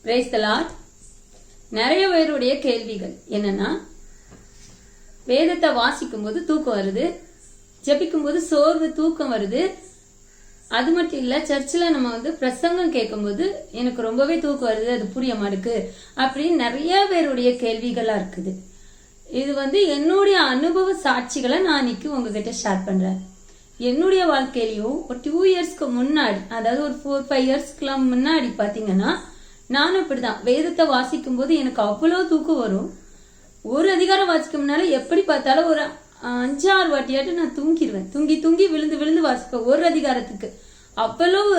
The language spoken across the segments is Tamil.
Praise the Lord. நிறைய பேருடைய கேள்விகள் என்னன்னா, வேதத்தை வாசிக்கும் போது தூக்கம் வருது, ஜெபிக்கும் போது சோர்வு தூக்கம் வருது, அது மட்டும் இல்ல சர்ச்சில் நம்ம பிரசங்கம் கேட்கும்போது எனக்கு ரொம்பவே தூக்கம் வருது, அது புரிய மாட்டுக்கு அப்படின்னு நிறைய பேருடைய கேள்விகளா இருக்குது. இது என்னுடைய அனுபவ சாட்சிகளை நான் இன்னைக்கு உங்ககிட்ட ஷேர் பண்றேன். என்னுடைய வாழ்க்கையிலையும் ஒரு 2 இயர்ஸ்க்கு முன்னாடி, அதாவது ஒரு 4-5 இயர்ஸ்க்குலாம் முன்னாடி பாத்தீங்கன்னா, நானும் இப்படிதான் வேதத்தை வாசிக்கும் போது எனக்கு அவ்வளவு தூக்கம் வரும். ஒரு அதிகாரம் வாசிக்கும்னால எப்படி பார்த்தாலும் ஒரு 5-6 வாட்டியாட்டு நான் தூங்கிடுவேன். தூங்கி விழுந்து விழுந்து வாசிப்பேன் ஒரு அதிகாரத்துக்கு. அவ்வளவு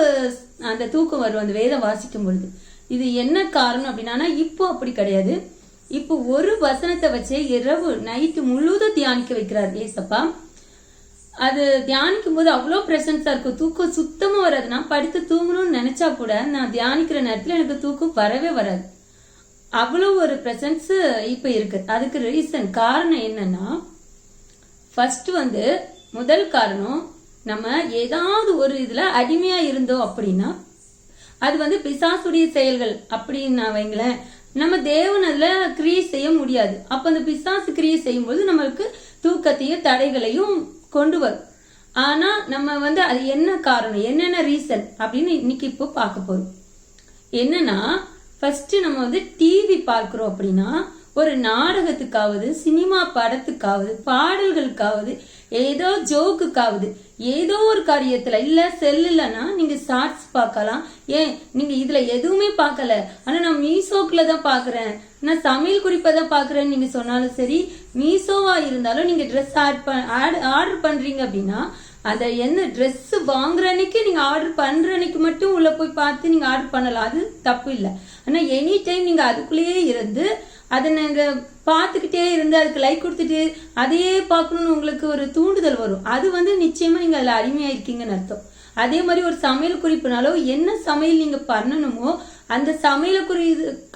அந்த தூக்கம் வரும் அந்த வேதம் வாசிக்கும் பொழுது. இது என்ன காரணம் அப்படின்னா, இப்போ அப்படி கிடையாது. இப்போ ஒரு வசனத்தை வச்சே இரவு நைட்டு முழுவதும் தியானிக்க வைக்கிறார் ஏசப்பா. அது தியானிக்கும் போது அவ்வளோ பிரசன்ஸா இருக்கும், தூக்கம் சுத்தமா வராது. நான் படுத்து தூங்கணும்னு நினைச்சா கூட நான் தியானிக்கிற நேரத்துல எனக்கு தூக்கம் வரவே வராது. அவ்வளவு ஒரு பிரசன்ஸ் இப்ப இருக்கு. அதுக்கு ரீசன் காரணம் என்னன்னா, ஃபர்ஸ்ட் முதல் காரணம், நம்ம ஏதாவது ஒரு இதுல அடிமையா இருந்தோம் அப்படின்னா அது பிசாசுடைய செயல்கள் அப்படின்னு வைங்களேன், நம்ம தேவன் அதுல கிரியை செய்ய முடியாது. அப்ப அந்த பிசாசு கிரியை செய்யும் போது நம்மளுக்கு தூக்கத்தையும் தடைகளையும் கொண்டு வரும். ஆனா நம்ம அது என்ன காரணம், என்னென்ன ரீசன் அப்படின்னு இன்னைக்கு இப்போ பார்க்க போறோம். என்னன்னா, ஃபர்ஸ்ட் நம்ம டிவி பார்க்கிறோம் அப்படின்னா, ஒரு நாடகத்துக்காவது, சினிமா படத்துக்காவது, பாடல்களுக்காவது, ஏதோ ஜோக்குக்காவது, ஏதோ ஒரு காரியத்துல இல்ல செல்லுலன்னா நீங்க ஷார்ட்ஸ் பார்க்கலாம். ஏன் நீங்க இதுல எதுவுமே பார்க்கல, ஆனா நான் மீசோக்குல தான் பாக்குறேன், நான் சமையல் குறிப்பை தான் பாக்குறேன்னு நீங்க சொன்னாலும் சரி, மீசோவா இருந்தாலும் நீங்க ட்ரெஸ் ஆர்டர் பண்றீங்க அப்படின்னா, அத என்ன ட்ரெஸ் வாங்குற அன்னைக்கு நீங்க ஆர்டர் பண்ற அன்னைக்கு மட்டும் உள்ள போய் பார்த்து நீங்க ஆர்டர் பண்ணலாம், அது தப்பு இல்லை. ஆனா எனி டைம் நீங்க அதுக்குள்ளேயே இருந்து அதை நாங்க பார்த்துக்கிட்டே இருந்து அதுக்கு லைக் கொடுத்துட்டு அதையே பார்க்கணும்னு உங்களுக்கு ஒரு தூண்டுதல் வரும். அது நிச்சயமா நீங்க அதுல அடிமையா இருக்கீங்கன்னு அர்த்தம். அதே மாதிரி ஒரு சமையல் குறிப்புனாலோ என்ன சமையல் நீங்க பண்ணணுமோ அந்த சமையல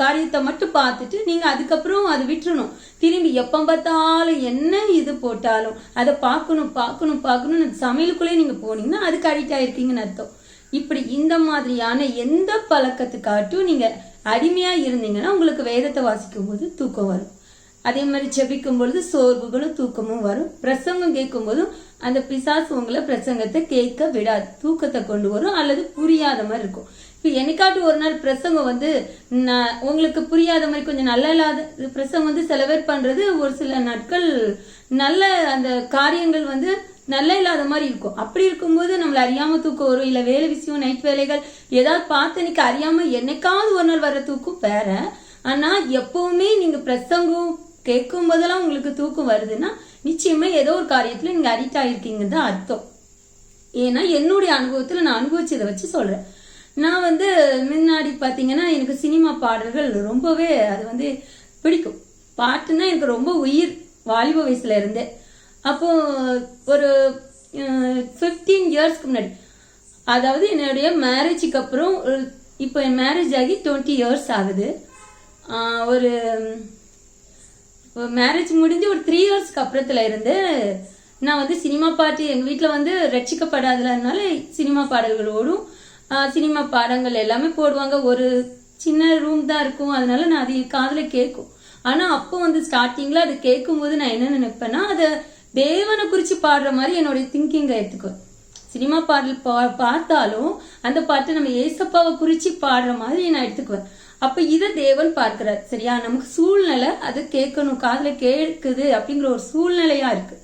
காரியத்தை மட்டும் பார்த்துட்டு நீங்க அதுக்கப்புறம் அதை விட்டுறணும். திரும்பி எப்ப பார்த்தாலும் என்ன இது போட்டாலும் அதை பார்க்கணும் சமையலுக்குள்ளே நீங்க போனீங்கன்னா அதுக்கு அடிக்ட் ஆயிருக்கீங்கன்னு அர்த்தம். இப்படி இந்த மாதிரியான எந்த பழக்கத்துக்காட்டும் நீங்க அடிமையா இருந்தீங்கன்னா உங்களுக்கு வேதத்தை வாசிக்கும் போது தூக்கம் வரும். அதே மாதிரி ஜெபிக்கும் பொழுது சோர்வுகளும் தூக்கமும் வரும். பிரசங்கம் கேட்கும் போதும் அந்த பிசாசு உங்களை பிரசங்கத்தை கேட்க விடாது, தூக்கத்தை கொண்டு வரும் அல்லது புரியாத மாதிரி இருக்கும். இப்ப என்னைக்காட்டு ஒரு நாள் பிரசங்கம் உங்களுக்கு புரியாத மாதிரி கொஞ்சம் நல்ல இல்லாத பிரசங்கம் சில பேர் பண்றது ஒரு சில நாட்கள் நல்ல அந்த காரியங்கள் நல்ல இல்லாத மாதிரி இருக்கும். அப்படி இருக்கும்போது நம்மள அறியாம தூக்கம் வரும். இல்ல வேலை விஷயம், நைட் வேலைகள் ஏதாவது பார்த்து இன்னைக்கு அறியாம என்னைக்காவது ஒரு நாள் வர தூக்கம் வேற. ஆனா எப்பவுமே நீங்க பிரசங்கம் கேட்கும் போதெல்லாம் உங்களுக்கு தூக்கம் வருதுன்னா நிச்சயமா ஏதோ ஒரு காரியத்துல நீங்க அடிக்ட் ஆயிருக்கீங்கன்னு தான் அர்த்தம். ஏன்னா என்னுடைய அனுபவத்துல நான் அனுபவிச்சதை வச்சு சொல்றேன். நான் முன்னாடி பாத்தீங்கன்னா எனக்கு சினிமா பாடல்கள் ரொம்பவே அது பிடிக்கும். பாட்டுன்னா எனக்கு ரொம்ப உயிர், வாலிப வயசுல இருந்தே. அப்போ ஒரு 15 இயர்ஸ்க்கு முன்னாடி, அதாவது என்னுடைய மேரேஜுக்கு அப்புறம், இப்போ என் மேரேஜ் ஆகி 20 இயர்ஸ் ஆகுது. ஒரு மேரேஜ் முடிஞ்சு ஒரு 3 இயர்ஸ்க்கு அப்புறத்துல இருந்து நான் சினிமா பாட்டு எங்க வீட்டுல ரட்சிக்கப்படாததுனால சினிமா பாடல்கள் ஓடும். சினிமா பாடங்கள் எல்லாமே போடுவாங்க. ஒரு சின்ன ரூம் தான் இருக்கும், அதனால நான் அது காதுல கேட்கும். ஆனா அப்போ ஸ்டார்டிங்ல அது கேட்கும் போது நான் என்ன நினைப்பேன்னா, அதை தேவனை குறிச்சு பாடுற மாதிரி என்னுடைய திங்கிங்க எடுத்துக்குவேன். சினிமா பாடல் பார்த்தாலும் அந்த பாட்டு நம்ம ஏசப்பாவை குறிச்சு பாடுற மாதிரி நான் எடுத்துக்குவேன். அப்ப இதை தேவன் பார்க்கிறார். சரியா, நமக்கு சூழ்நிலை அதை கேட்கணும், காதுல கேட்குது அப்படிங்கிற ஒரு சூழ்நிலையா இருக்கு.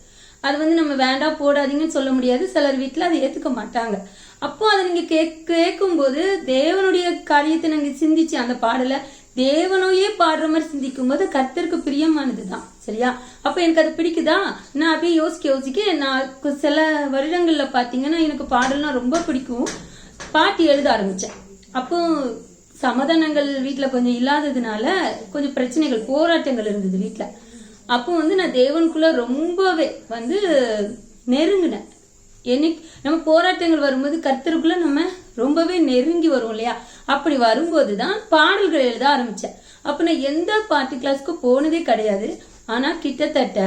அது நம்ம வேண்டாம் போடாதீங்கன்னு சொல்ல முடியாது. சிலர் வீட்டுல அதை ஏத்துக்க மாட்டாங்க. அப்போ அதை நீங்க கேட்கும் போது தேவனுடைய காரியத்தை நீங்க சிந்திச்சு அந்த பாடல தேவனையே பாடுற மாதிரி சிந்திக்கும் போது கர்த்தருக்கு பிரியமானதுதான். சரியா, அப்ப எனக்கு அது பிடிக்குதா, நான் அப்படியே யோசிக்க நான் சில வருடங்கள்ல பாத்தீங்கன்னா எனக்கு பாடல்னா ரொம்ப பிடிக்கும். பாட்டு எழுத ஆரம்பிச்சேன். அப்போ சமாதானங்கள் வீட்டுல கொஞ்சம் இல்லாததுனால கொஞ்சம் பிரச்சனைகள், போராட்டங்கள் இருந்தது வீட்டுல. அப்போ நான் தேவனுக்குள்ள ரொம்பவே நெருங்கினேன். என்னைக்கு நம்ம போராட்டங்கள் வரும்போது கர்த்தருக்குள்ள நம்ம ரொம்பவே நெருங்கி வரும் இல்லையா, அப்படி வரும்போதுதான் பாடல்கள் எழுத ஆரம்பிச்சேன். அப்ப நான் எந்த பாட்டு கிளாஸ்க்கு போனதே கிடையாது. ஆனா கிட்டத்தட்ட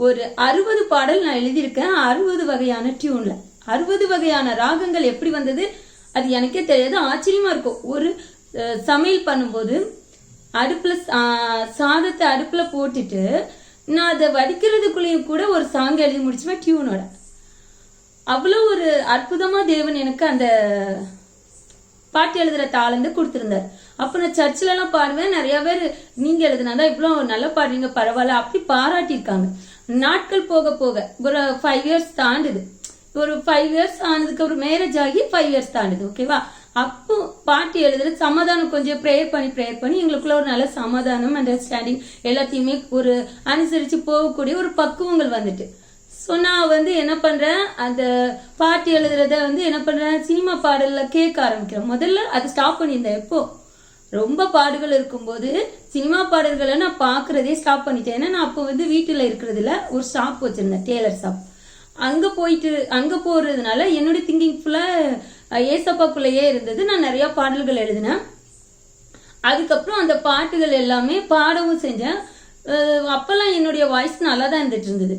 ஒரு 60 பாடல் நான் எழுதியிருக்கேன். 60 வகையான டியூன்ல, 60 வகையான ராகங்கள் எப்படி வந்தது அது எனக்கே தெரியாது. ஆச்சரியமா இருக்கும். ஒரு சமையல் பண்ணும்போது அடுப்புல சாதத்தை அடுப்புல போட்டுட்டு நான் அதை வடிக்கிறதுக்குள்ளேயும் கூட ஒரு சாங் எழுதி முடிச்சுவேன் டியூனோட. அவ்வளோ ஒரு அற்புதமா தேவன் எனக்கு அந்த பாட்டு எழுதுற தாளந்து கொடுத்துருந்தார். அப்ப நான் சர்ச்சில் எல்லாம் பாடுவேன். நிறைய பேர் நீங்க எழுதுனாதான் இவ்வளோ நல்லா பாடுறீங்க பரவாயில்ல அப்படி பாராட்டியிருக்காங்க. நாட்கள் போக போக ஒரு 5 years தாண்டுது. ஒரு 5 years ஆனதுக்கு ஒரு மேரேஜ் ஆகி 5 years தாண்டுது. ஓகேவா? அப்போ பாட்டு எழுதுறது சமாதானம் கொஞ்சம் ப்ரேயர் பண்ணி எங்களுக்குள்ள ஒரு நல்ல சமாதானம் அண்டர்ஸ்டாண்டிங் எல்லாத்தையுமே ஒரு அனுசரிச்சு போகக்கூடிய ஒரு பக்குவங்கள் வந்துட்டு. ஸோ நான் என்ன பண்றேன், அந்த பாட்டு எழுதுறத என்ன பண்றேன், சினிமா பாடல்ல கேட்க ஆரம்பிக்கிறேன். முதல்ல அது ஸ்டாப் பண்ணியிருந்தேன். எப்போ ரொம்ப பாடுகள் இருக்கும்போது சினிமா பாடல்களை நான் பாக்குறதே ஸ்டாப் பண்ணிட்டேன். ஏன்னா நான் அப்போ வீட்டுல இருக்கிறதுல ஒரு ஷாப் வச்சிருந்தேன், டெய்லர் ஷாப். அங்க போறதுனால என்னுடைய திங்கிங் ஃபுல்லா ஏசப்பாக்குள்ளேயே இருந்தது. நான் நிறைய பாடல்கள் எழுதினேன். அதுக்கப்புறம் அந்த பாட்டுகள் எல்லாமே பாடவும் செஞ்சேன். அப்பெல்லாம் என்னுடைய வாய்ஸ் நல்லா தான் இருந்துட்டு இருந்தது.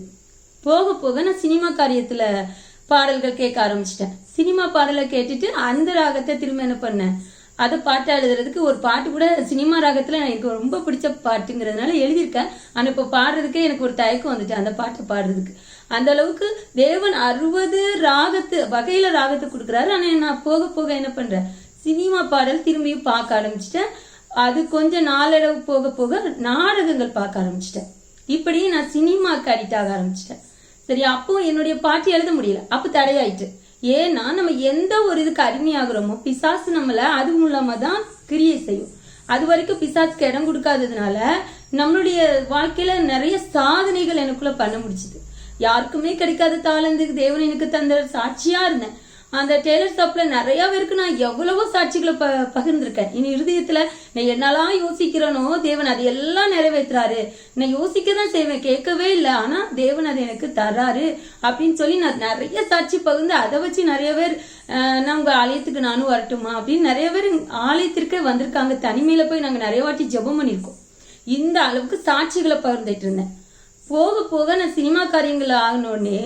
போக போக நான் சினிமா காரியத்துல பாடல்கள் கேட்க ஆரம்பிச்சிட்டேன். சினிமா பாடலை கேட்டுட்டு அந்த ராகத்தை திரும்ப என்ன பண்ணேன், அதை பாட்டா எழுதுறதுக்கு ஒரு பாட்டு கூட சினிமா ராகத்துல எனக்கு ரொம்ப பிடிச்ச பாட்டுங்கிறதுனால எழுதியிருக்கேன். ஆனா இப்ப பாடுறதுக்கே எனக்கு ஒரு தயக்கம் வந்துட்டு அந்த பாட்டை பாடுறதுக்கு. அந்த அளவுக்கு தேவன் 60 வகையில ராகத்தை கொடுக்குறாரு. ஆனா நான் போக போக என்ன பண்றேன், சினிமா பாடல் திரும்பியும் பார்க்க ஆரம்பிச்சிட்டேன். அது கொஞ்சம் நாளடைவு போக போக நாடகங்கள் பார்க்க ஆரம்பிச்சிட்டேன். இப்படி நான் சினிமாக்கு அடிக்ட் ஆக ஆரம்பிச்சிட்டேன். சரி, அப்போ என்னுடைய பாட்டு எழுத முடியல. அப்ப தடையாயிட்டு. ஏன்னா நம்ம எந்த ஒரு இதுக்கு அடிமையாகிறோமோ பிசாசு நம்மள அது மூலமா தான் கிரியை செய்யும். அது வரைக்கும் பிசாசுக்கு இடம் கொடுக்காததுனால நம்மளுடைய வாழ்க்கையில நிறைய சாதனைகள் எனக்குள்ள பண்ண முடிச்சுது. யாருக்குமே கிடைக்காத தாளந்துக்கு தேவன் எனக்கு தந்த சாட்சியா இருந்தேன். அந்த டெய்லர் ஷாப்ல நிறைய பேருக்கு நான் எவ்வளவோ சாட்சிகளை பகிர்ந்திருக்கேன். இனி இருதயத்துல நான் என்னெல்லாம் யோசிக்கிறேனோ தேவன் அது எல்லாம் நிறைவேற்றுறாரு. நான் யோசிக்கதான் செய்வேன், கேட்கவே இல்லை, ஆனா தேவன் அதை எனக்கு தர்றாரு அப்படின்னு சொல்லி நான் நிறைய சாட்சி பகிர்ந்து அதை வச்சு நிறைய பேர் நான் உங்க ஆலயத்துக்கு நானும் வரட்டுமா அப்படின்னு நிறைய பேர் ஆலயத்திற்கே வந்திருக்காங்க. தனிமையில போய் நாங்க நிறைய வாட்டி ஜெபம் பண்ணிருக்கோம். இந்த அளவுக்கு சாட்சிகளை பகிர்ந்துட்டு இருந்தேன். போக போக நான் சினிமா காரியங்கள் ஆகணும்னே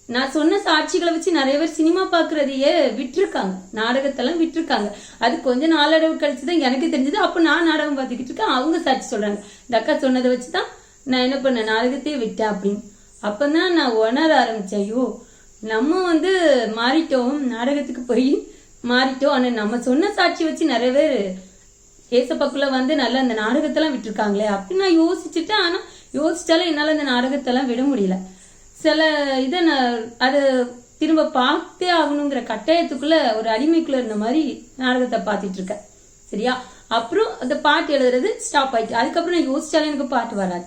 நான் சொன்ன சாட்சிகளை வச்சு நிறைய பேர் சினிமா பாக்குறதையே விட்டுருக்காங்க, நாடகத்தெல்லாம் விட்டுருக்காங்க. அது கொஞ்சம் நாளடைவு கழிச்சுதான் எனக்கு தெரிஞ்சது. அப்ப நான் நாடகம் பார்த்துக்கிட்டு இருக்கேன், அவங்க சாட்சி சொல்றாங்க. இந்த அக்கா சொன்னதை வச்சுதான் நான் என்ன பண்ணேன், நாடகத்தையே விட்டேன் அப்படின்னு. அப்பதான் நான் உணர ஆரம்பிச்சேன், ஐயோ நம்ம மாறிட்டோம், நாடகத்துக்கு போய் மாறிட்டோம். ஆனா நம்ம சொன்ன சாட்சி வச்சு நிறைய பேர் ஏசப்பாக்குள்ள நல்ல அந்த நாடகத்தெல்லாம் விட்டுருக்காங்களே அப்படின்னு நான் யோசிச்சுட்டேன். ஆனா யோசிச்சாலும் என்னால அந்த நாடகத்தெல்லாம் விட முடியல. சில இதை நான் அதை திரும்ப பார்த்தே ஆகணுங்கிற கட்டாயத்துக்குள்ள ஒரு அடிமைக்குள்ள இருந்த மாதிரி நாடகத்தை பார்த்துட்டு இருக்கேன். சரியா? அப்புறம் அந்த பாட்டு எழுதுறது ஸ்டாப் ஆயிட்டு. அதுக்கப்புறம் நான் யோசிச்சாலும் எனக்கு பாட்டு வராது.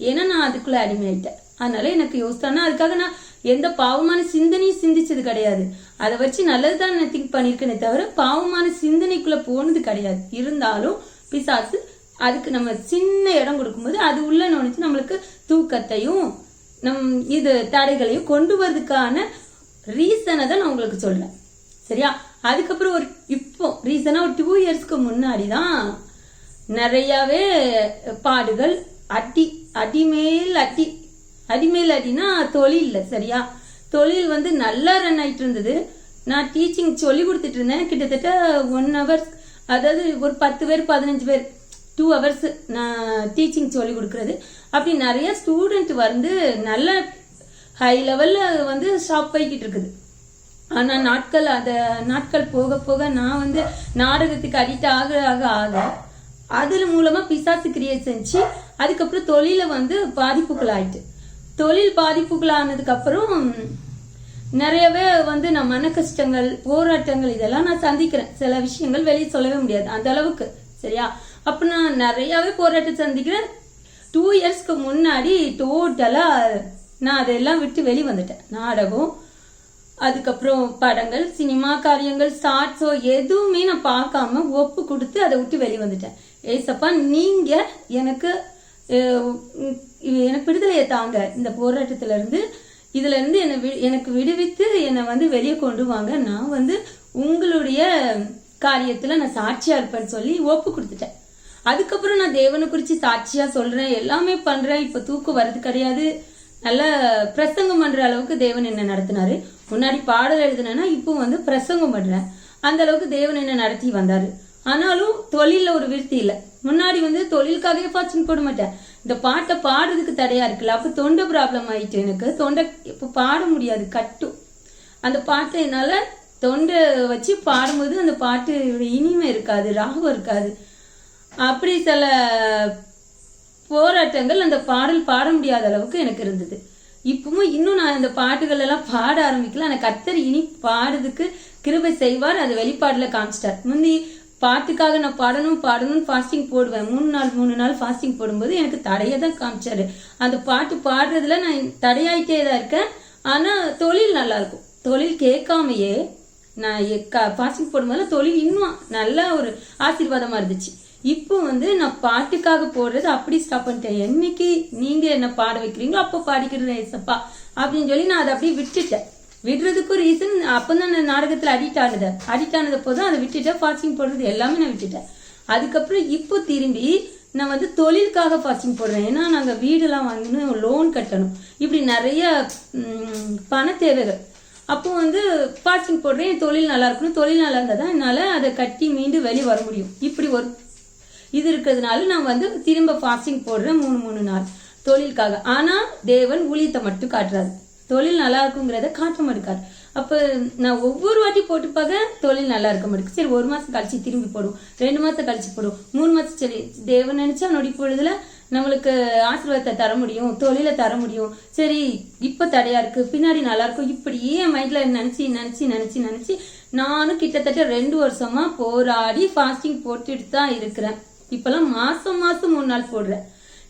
ஏன்னா நான் அதுக்குள்ள அடிமை ஆயிட்டேன். அதனால எனக்கு யோசித்தானா அதுக்காக நான் எந்த பாவமான சிந்தனையும் சிந்திச்சது கிடையாது. அதை வச்சு நல்லதுதான் நான் திங்க் பண்ணிருக்கேனே தவிர பாவமான சிந்தனைக்குள்ள போனது கிடையாது. இருந்தாலும் பிசாசு அதுக்கு நம்ம சின்ன இடம் கொடுக்கும்போது அது உள்ள நுழைச்சு நம்மளுக்கு தூக்கத்தையும் இது தடைகளையும் கொண்டு வரதுக்கான ரீசனை தான் நான் உங்களுக்கு சொல்றேன். சரியா? அதுக்கப்புறம் இப்போ ரீசனா ஒரு 2 yearsக்கு முன்னாடிதான் நிறையவே பாடுகள் அடிமேல் அடினா தொழில். சரியா? தொழில் நல்லா ரன் ஆயிட்டு இருந்தது. நான் டீச்சிங் சொல்லி கொடுத்துட்டு இருந்தேன். கிட்டத்தட்ட 1 hour, அதாவது ஒரு 10 பேர் 15 பேர் 2 hours நான் டீச்சிங் சொல்லி கொடுக்கறது. அப்படி நிறைய ஸ்டூடெண்ட் நல்ல ஹை லெவல்ல ஷாப் போய்கிட்டு இருக்குது. ஆனா நாட்கள் போக போக நான் நாடகத்துக்கு அடிக்ட் ஆக அதுல மூலமா பிசாசு கிரியேட் செஞ்சு அதுக்கப்புறம் தொழில பாதிப்புகள் ஆயிட்டு. தொழில் பாதிப்புகள் ஆனதுக்கு அப்புறம் நிறையவே நான் மன கஷ்டங்கள், போராட்டங்கள் இதெல்லாம் நான் சந்திக்கிறேன். சில விஷயங்கள் வெளியே சொல்லவே முடியாது அந்த அளவுக்கு. சரியா? அப்ப நான் நிறையவே போராட்டம் சந்திக்கிறேன். 2 yearsக்கு முன்னாடி டோட்டலா நான் அதெல்லாம் விட்டு வெளி வந்துட்டேன். நாடகம், அதுக்கப்புறம் படங்கள், சினிமா காரியங்கள், ஷார்ட்ஸோ எதுவுமே நான் பார்க்காம ஒப்பு கொடுத்து அதை விட்டு வெளி வந்துட்டேன். ஏசப்பா நீங்க எனக்கு விடுதலையை தாங்க, இந்த போராட்டத்துல இருந்து இதுல இருந்து எனக்கு விடுவித்து என்னை வெளியே கொண்டு வாங்க, நான் உங்களுடைய காரியத்துல நான் சாட்சியா இருப்பேன்னு சொல்லி ஒப்பு கொடுத்துட்டேன். அதுக்கப்புறம் நான் தேவனை குறிச்சு சாட்சியா சொல்றேன், எல்லாமே பண்றேன். இப்ப தூக்கம் வர்றது கிடையாது. நல்ல பிரசங்கம் பண்ற அளவுக்கு தேவன் என்ன நடத்தினாரு. முன்னாடி பாடல் எழுதுனா இப்போ பிரசங்கம் பண்றேன். அந்த அளவுக்கு தேவன் என்ன நடத்தி வந்தாரு. ஆனாலும் தொழில ஒரு விருத்தி இல்லை. முன்னாடி வந்து தொழிலுக்காகவே ஃபாஸ்டிங் போட மாட்டேன். இந்த பாட்டை பாடுறதுக்கு தடையா இருக்குல்ல, அப்ப தொண்டை ப்ராப்ளம் ஆயிட்டு எனக்கு. தொண்டை இப்ப பாட முடியாது, கட்டும். அந்த பாட்டை என்னால தொண்டை வச்சு பாடும்போது அந்த பாட்டு இனிமை இருக்காது, ராகம் இருக்காது. அப்படி சில போராட்டங்கள் அந்த பாடல் பாட முடியாத அளவுக்கு எனக்கு இருந்தது. இப்பவும் இன்னும் நான் இந்த பாட்டுகள் எல்லாம் பாட ஆரம்பிக்கல. ஆனா கர்த்தர் இனி பாடுறதுக்கு கிருபை செய்வார். அது வெளிப்பாடுல காமிச்சிட்டார். முந்தி பாட்டுக்காக நான் பாடணும்னு ஃபாஸ்டிங் போடுவேன். 3 நாள் ஃபாஸ்டிங் போடும்போது எனக்கு தடையை தான் காமிச்சாரு. அந்த பாட்டு பாடுறதுல நான் தடையாயிட்டே தான் இருக்கேன். ஆனா தொழில் நல்லா இருக்கும். தொழில் கேட்காமையே நான் ஃபாஸ்டிங் போடும்போது தொழில் இன்னும் நல்ல ஒரு ஆசீர்வாதமா இருந்துச்சு. இப்போ வந்து நான் பாட்டுக்காக போடுறது அப்படி ஸ்டாப் பண்ணிட்டேன். என்னைக்கு நீங்க என்ன பாட வைக்கிறீங்களோ அப்போ பாடிக்கிறேன் ஏசப்பா அப்படின்னு சொல்லி நான் அதை அப்படியே விட்டுட்டேன். விடுறதுக்கு ரீசன் அப்பதான் நான் நாடகத்துல அடிக்ட் ஆனது போதும் அதை விட்டுட்டேன். ஃபாஸ்டிங் போடுறது எல்லாமே நான் விட்டுட்டேன். அதுக்கப்புறம் இப்போ திரும்பி நான் வந்து தொழிலுக்காக ஃபாஸ்டிங் போடுறேன். ஏன்னா நாங்க வீடெல்லாம் வாங்கணும், லோன் கட்டணும், இப்படி நிறைய பண தேவைகள். அப்போ வந்து ஃபாஸ்டிங் போடுறேன். தொழில் நல்லா இருக்கணும், தொழில் நல்லா இருந்தா தான் என்னால அதை கட்டி மீண்டு வெளியே வர முடியும். இப்படி ஒரு இது இருக்கிறதுனால நான் வந்து திரும்ப ஃபாஸ்டிங் போடுறேன் 3 நாள் தொழிலுக்காக. ஆனா தேவன் ஊழியத்தை மட்டும் காட்டுறாரு, தொழில் நல்லா இருக்குங்கிறத காட்ட மாட்டேக்காரு. அப்ப நான் ஒவ்வொரு வாட்டி போட்டு பார்க்க தொழில் நல்லா இருக்க மாட்டேங்குது. சரி 1 மாசம் கழிச்சு திரும்பி போடுவோம், 2 மாசம் கழிச்சு போடுவோம், 3 மாசம். சரி தேவன் நினைச்சா நொடி பொழுதுல நம்மளுக்கு ஆசீர்வாதத்தை தர முடியும், தொழிலை தர முடியும். சரி இப்ப தடையா இருக்கு, பின்னாடி நல்லா இருக்கும். இப்படியே என் மைண்ட்ல நினைச்சு நானும் கிட்டத்தட்ட 2 வருஷமா போராடி ஃபாஸ்டிங் போட்டுட்டு தான் இருக்கிறேன். இப்பெல்லாம் மாசம் 3 நாள் போடுறேன்.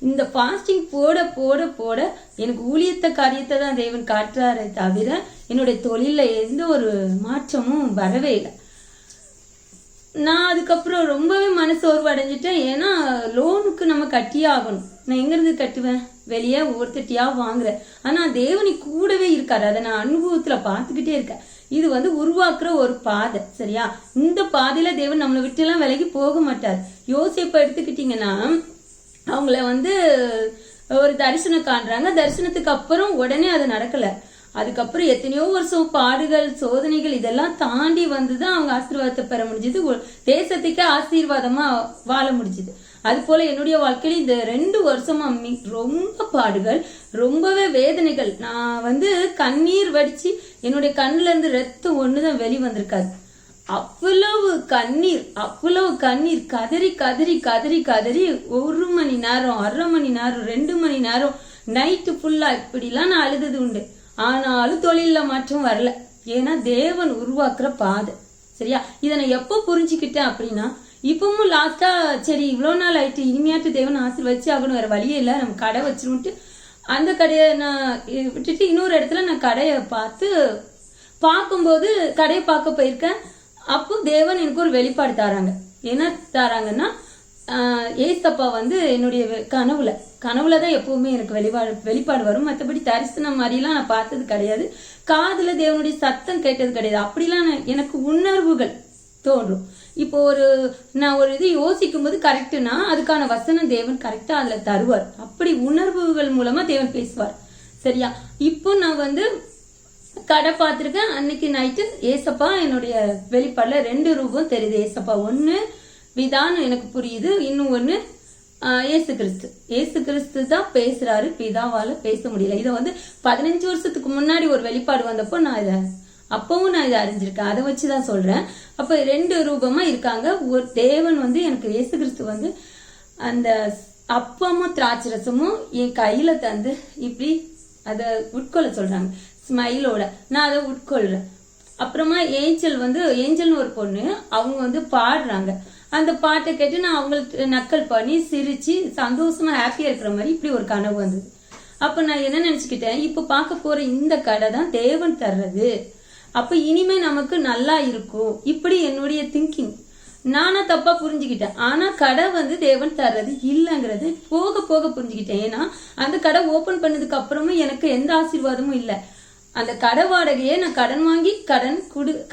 இந்த ஃபாஸ்டிங் போட எனக்கு ஊழியத்தை காரியத்தை தான் தேவன் காட்டுறாரே தவிர என்னுடைய தொழில எந்த ஒரு மாற்றமும் வரவே இல்லை. நான் அதுக்கப்புறம் ரொம்பவே மனசோர்வு அடைஞ்சிட்டேன். ஏன்னா லோனுக்கு நம்ம கட்டியே ஆகணும். நான் எங்க இருந்து கட்டுவேன்? வெளியே ஒவ்வொருத்தட்டியா வாங்குறேன். ஆனா தேவனி கூடவே இருக்காரு. அதை நான் அனுபவத்துல பாத்துக்கிட்டே இருக்கேன். இது வந்து உருவாக்குற ஒரு பாதை, சரியா? இந்த பாதையில தேவன் நம்மளை விட்டு எல்லாம் விலகி போக மாட்டார். யோசிப்ப எடுத்துக்கிட்டீங்கன்னா அவங்கள வந்து ஒரு தரிசனம் காண்றாங்க. தரிசனத்துக்கு அப்புறம் உடனே அது நடக்கல. அதுக்கப்புறம் எத்தனையோ வருஷம் பாடுகள், சோதனைகள் இதெல்லாம் தாண்டி வந்துதான் அவங்க ஆசீர்வாதத்தை பெற முடிஞ்சது. தேசத்துக்கே ஆசீர்வாதமா வாழ முடிஞ்சது. அது போல என்னுடைய வாழ்க்கையில இந்த 2 வருஷமா ரொம்ப பாடுகள், ரொம்பவே வேதனைகள். நான் வந்து கண்ணீர் வடிச்சு என்னுடைய கண்ணுல இருந்து ரத்தம் ஒண்ணுதான் வெளி வந்திருக்காது. அவ்வளவு கண்ணீர் கதறி 1 மணி நேரம், 1/2 மணி நேரம், 2 மணி நேரம், நைட்டு ஃபுல்லா இப்படிலாம் நான் அழுதது உண்டு. ஆனாலும் தொழில மாற்றம் வரல. ஏன்னா தேவன் உருவாக்குற பாதை, சரியா? இதை நான் எப்போ புரிஞ்சுக்கிட்டேன் அப்படின்னா, இப்பவும் லாஸ்டா சரி இவ்வளவு நாள் ஆயிட்டு, இனிமையாட்டு தேவன் ஆசீர்வதிச்சு ஆகணும், வேற வழியே இல்லை, நம்ம கடை வச்சிருந்துட்டு அந்த கடையை நான் விட்டுட்டு இன்னொரு இடத்துல நான் கடையை பார்க்கும்போது கடையை பார்க்க போயிருக்கேன். அப்போ தேவன் எனக்கு ஒரு வெளிப்பாடு தராங்க. என்ன தராங்கன்னா, ஏசப்பா வந்து என்னுடைய கனவுலதான் எப்பவுமே எனக்கு வெளிப்பாடு வரும். மற்றபடி தரிசனம் மாதிரிலாம் நான் பார்த்தது கிடையாது. காதுல தேவனுடைய சத்தம் கேட்டது கிடையாது. அப்படிலாம் எனக்கு உணர்வுகள் தோன்றும். இப்போ நான் ஒரு இது யோசிக்கும் போது கரெக்டுனா அதுக்கான வசனம் தேவன் கரெக்டா அதுல தருவார். அப்படி உணர்வுகள் மூலமா தேவன் பேசுவார், சரியா? இப்போ நான் வந்து கடை பார்த்திருக்கேன். அன்னைக்கு நைட்டு ஏசப்பா என்னுடைய வெளிப்பாடுல 2 ரூபம் தெரியுது. ஏசப்பா ஒண்ணு விதான்னு எனக்கு புரியுது, இன்னும் ஒண்ணு ஏசு கிறிஸ்து தான் பேசுறாரு, பிதாவால பேச முடியல. இதை வந்து 15 வருஷத்துக்கு முன்னாடி ஒரு வெளிப்பாடு வந்தப்போ அப்பவும் நான் இதை அறிஞ்சிருக்கேன். அதை வச்சுதான் சொல்றேன். அப்ப 2 ரூபமா இருக்காங்க. ஒரு தேவன் வந்து எனக்கு இயேசு கிறிஸ்து வந்து அந்த அப்பமும் திராட்சை ரசமும் என் கையில தந்து இப்படி அதை உட்கொள்ள சொல்றாங்க, ஸ்மைலோட. நான் அதை உட்கொள்றேன். அப்புறமா ஏஞ்சல்னு ஒரு பொண்ணு, அவங்க வந்து பாடுறாங்க. அந்த பாட்டை கேட்டு நான் அவங்களுக்கு நக்கல் பண்ணி சிரிச்சு சந்தோஷமா ஹாப்பியா இருக்கிற மாதிரி இப்படி ஒரு கனவு வந்தது. அப்ப நான் என்ன நினைச்சுக்கிட்டேன், இப்ப பார்க்க போற இந்த கடை தான் தேவன் தர்றது, அப்ப இனிமே நமக்கு நல்லா இருக்கும். இப்படி என்னுடைய திங்கிங். நானா தப்பா புரிஞ்சுக்கிட்டேன். ஆனா கடை வந்து தேவன் தர்றது இல்லைங்கிறது போக போக புரிஞ்சுக்கிட்டேன். ஏன்னா அந்த கடை ஓபன் பண்ணதுக்கு அப்புறமும் எனக்கு எந்த ஆசீர்வாதமும் இல்லை. அந்த கடை வாடகையே நான் கடன் வாங்கி